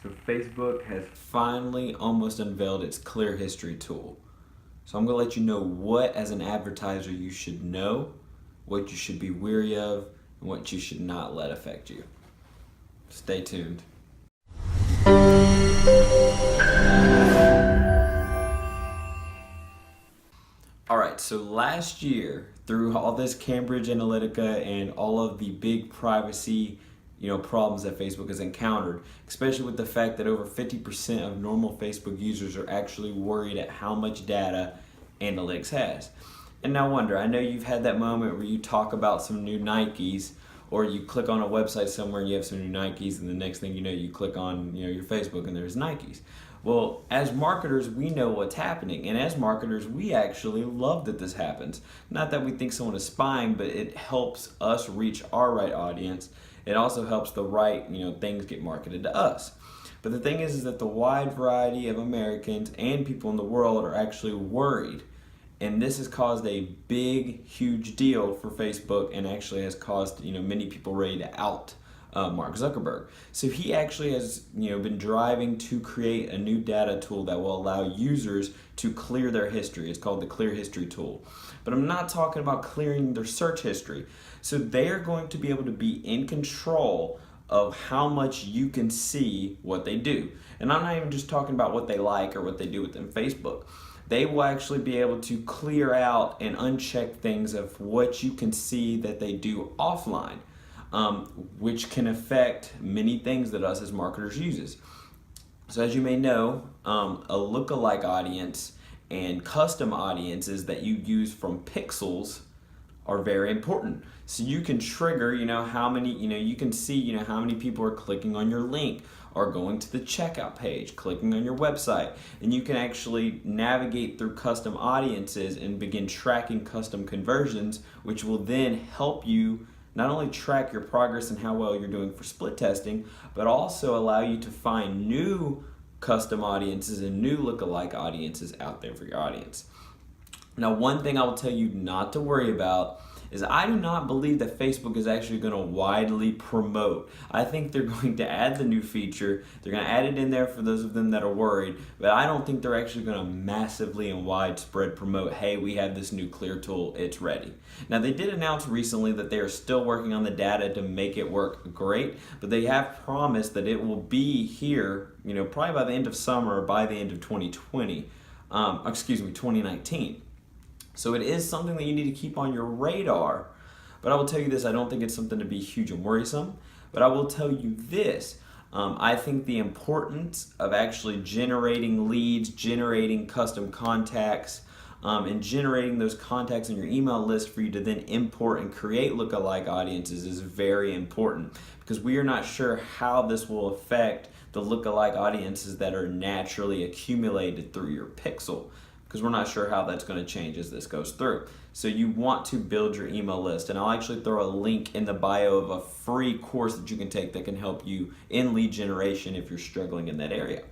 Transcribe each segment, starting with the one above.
So Facebook has finally almost unveiled its Clear History tool. So I'm going to let you know what, as an advertiser, you should know, what you should be wary of, and what you should not let affect you. Stay tuned. All right, so last year, through all this Cambridge Analytica and all of the big privacy problems that Facebook has encountered, especially with the fact that over 50% of normal Facebook users are actually worried at how much data analytics has. And now wonder, I know you've had that moment where you talk about some new Nikes, or you click on a website somewhere and you have some new Nikes, and the next thing you know, you click on your Facebook and there's Nikes. Well, as marketers, we know what's happening, and as marketers, we actually love that this happens. Not that we think someone is spying, but it helps us reach our right audience. It also helps the right things get marketed to us. But the thing is that the wide variety of Americans and people in the world are actually worried. And this has caused a big, huge deal for Facebook, and actually has caused many people ready to out Mark Zuckerberg. So he actually has been driving to create a new data tool that will allow users to clear their history. It's called the Clear History tool. But I'm not talking about clearing their search history. So they are going to be able to be in control of how much you can see what they do. And I'm not even just talking about what they like or what they do within Facebook. They will actually be able to clear out and uncheck things of what you can see that they do offline, which can affect many things that us as marketers uses. So as you may know, a lookalike audience and custom audiences that you use from pixels are very important. So you can trigger, how many, you can see, how many people are clicking on your link or going to the checkout page, clicking on your website. And you can actually navigate through custom audiences and begin tracking custom conversions, which will then help you not only track your progress and how well you're doing for split testing, but also allow you to find new custom audiences and new lookalike audiences out there for your audience. Now, one thing I will tell you not to worry about is I do not believe that Facebook is actually going to widely promote. I think they're going to add the new feature. They're going to add it in there for those of them that are worried, but I don't think they're actually going to massively and widespread promote, hey, we have this new Clear tool, it's ready. Now, they did announce recently that they are still working on the data to make it work great, but they have promised that it will be here, probably by the end of summer or by the end of 2019. So it is something that you need to keep on your radar. But I will tell you this, I don't think it's something to be huge and worrisome. But I will tell you this, I think the importance of actually generating leads, generating custom contacts, and generating those contacts in your email list for you to then import and create lookalike audiences is very important, because we are not sure how this will affect the lookalike audiences that are naturally accumulated through your pixel, because we're not sure how that's going to change as this goes through. So you want to build your email list, and I'll actually throw a link in the bio of a free course that you can take that can help you in lead generation if you're struggling in that area.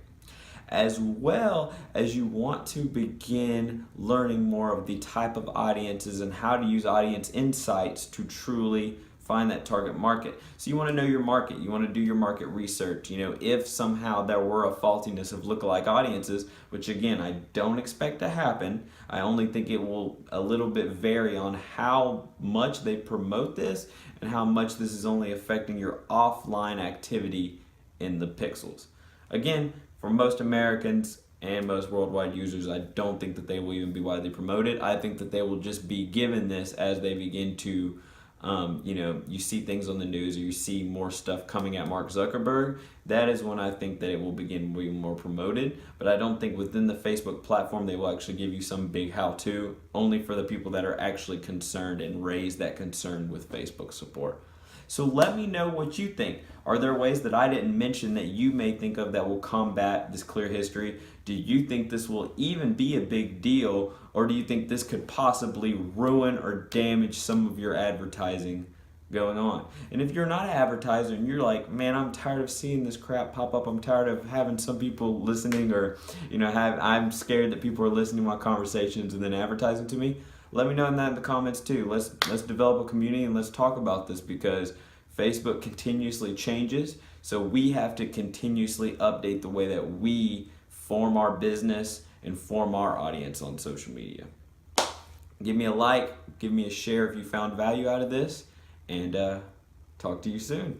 As well as you want to begin learning more of the type of audiences and how to use audience insights to truly find that target market. So you want to know your market. You want to do your market research. If somehow there were a faultiness of lookalike audiences, which again, I don't expect to happen. I only think it will a little bit vary on how much they promote this and how much this is only affecting your offline activity in the pixels. Again, for most Americans and most worldwide users, I don't think that they will even be widely promoted. I think that they will just be given this as they begin to you see things on the news, or you see more stuff coming at Mark Zuckerberg. That is when I think that it will begin being more promoted. But I don't think within the Facebook platform they will actually give you some big how-to, only for the people that are actually concerned and raise that concern with Facebook support. So let me know what you think. Are there ways that I didn't mention that you may think of that will combat this Clear History? Do you think this will even be a big deal, or do you think this could possibly ruin or damage some of your advertising going on? And if you're not an advertiser and you're like, man, I'm tired of seeing this crap pop up, I'm tired of having some people listening, or I'm scared that people are listening to my conversations and then advertising to me, let me know that in the comments too. Let's develop a community and let's talk about this, because Facebook continuously changes. So we have to continuously update the way that we form our business and form our audience on social media. Give me a like, give me a share if you found value out of this, and talk to you soon.